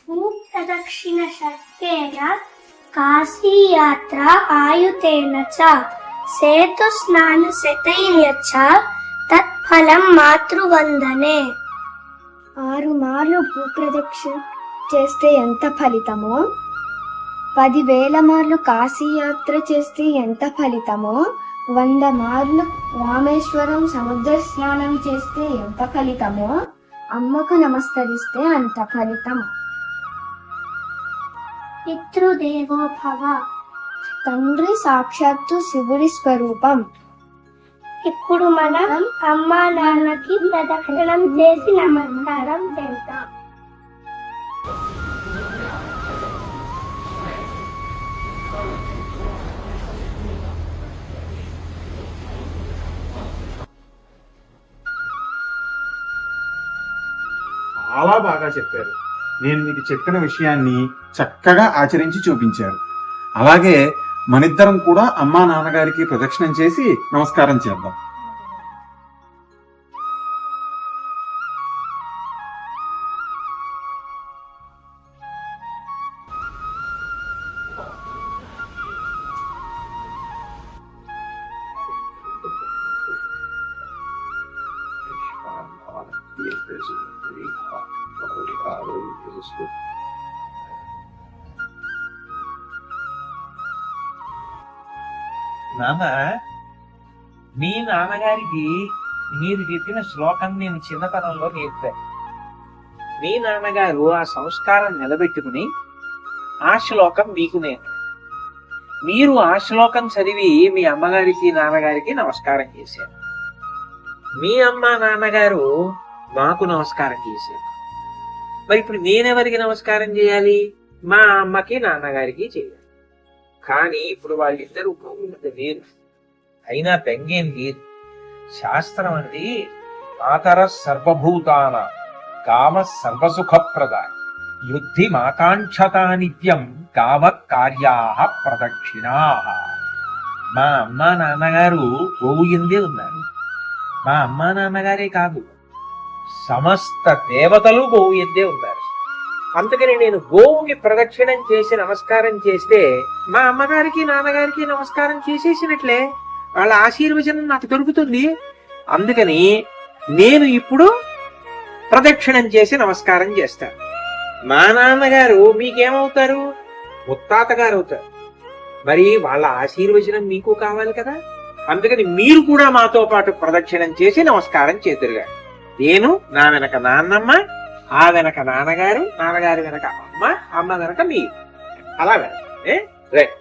భూప్రదక్షిణ శక్తేన కాశీయాత్రా ఆయుతేన చ సేతుస్నాన శతైర్య చ తత్ఫలం మాతృవందనే. 6 మార్లు భూప్రదక్షిణ చేస్తే ఎంత ఫలితమో, 10,000 మార్లు కాశీయాత్ర చేస్తే ఎంత ఫలితమో, 100 మార్లు రామేశ్వరం సముద్ర స్నానం చేస్తే ఎంత ఫలితమో, అమ్మకు నమస్కరిస్తే అంత ఫలితం. పితృదేవో భవ. తండ్రి సాక్షాత్తు శివుడి స్వరూపం. ఇప్పుడు మనం అమ్మా నాన్నకి ప్రదక్షిణం చేసి నమస్కారం చేద్దాం. చాలా బాగా చెప్పారు. నేను మీకు చెప్పిన విషయాన్ని చక్కగా ఆచరించి చూపించారు. అలాగే మనిద్దరం కూడా అమ్మా నాన్నగారికి ప్రదక్షిణం చేసి నమస్కారం చేద్దాం. నాన్న, మీ నాన్నగారికి మీరు చెప్పిన శ్లోకం నేను చిన్నతనంలో నేర్పాను. మీ నాన్నగారు ఆ సంస్కారం నిలబెట్టుకుని ఆ శ్లోకం మీకు నేర్పారు. మీరు ఆ శ్లోకం చదివి మీ అమ్మగారికి నాన్నగారికి నమస్కారం చేశారు. మీ అమ్మ నాన్నగారు మాకు నమస్కారం చేశారు. మరి ఇప్పుడు నేనెవరికి నమస్కారం చేయాలి? మా అమ్మకి నాన్నగారికి చేయాలి. కానీ ఇప్పుడు వాళ్ళిద్దరూ వేరు. అయినా బెంగేం లేదు. శాస్త్రం అంది మాతర సర్వభూతాన కామ సర్వసుఖప్రద యుద్ధి మాకాంక్షతా నిత్యం కామ కార్యా ప్రదక్షిణా. మా అమ్మ నాన్నగారు గోవు ఎందే ఉన్నారు. మా అమ్మ నాన్నగారే కాదు, సమస్త దేవతలు గోవు ఎందే ఉన్నారు. అందుకని నేను గోవుకి ప్రదక్షిణం చేసి నమస్కారం చేస్తే మా అమ్మగారికి నాన్నగారికి నమస్కారం చేసేసినట్లే. వాళ్ళ ఆశీర్వచనం నాకు దొరుకుతుంది. అందుకని నేను ఇప్పుడు ప్రదక్షిణం చేసి నమస్కారం చేస్తాను. మా నాన్నగారు మీకేమవుతారు? ముత్తాత గారు అవుతారు. మరి వాళ్ళ ఆశీర్వచనం మీకు కావాలి కదా. అందుకని మీరు కూడా మాతో పాటు ప్రదక్షిణం చేసి నమస్కారం చేతురుగా. నేను నా వెనక నాన్నమ్మ, ఆ వెనక నాన్నగారు, నాన్నగారి వెనక అమ్మ, అమ్మ వెనక మీరు. అలా వెనక రైట్.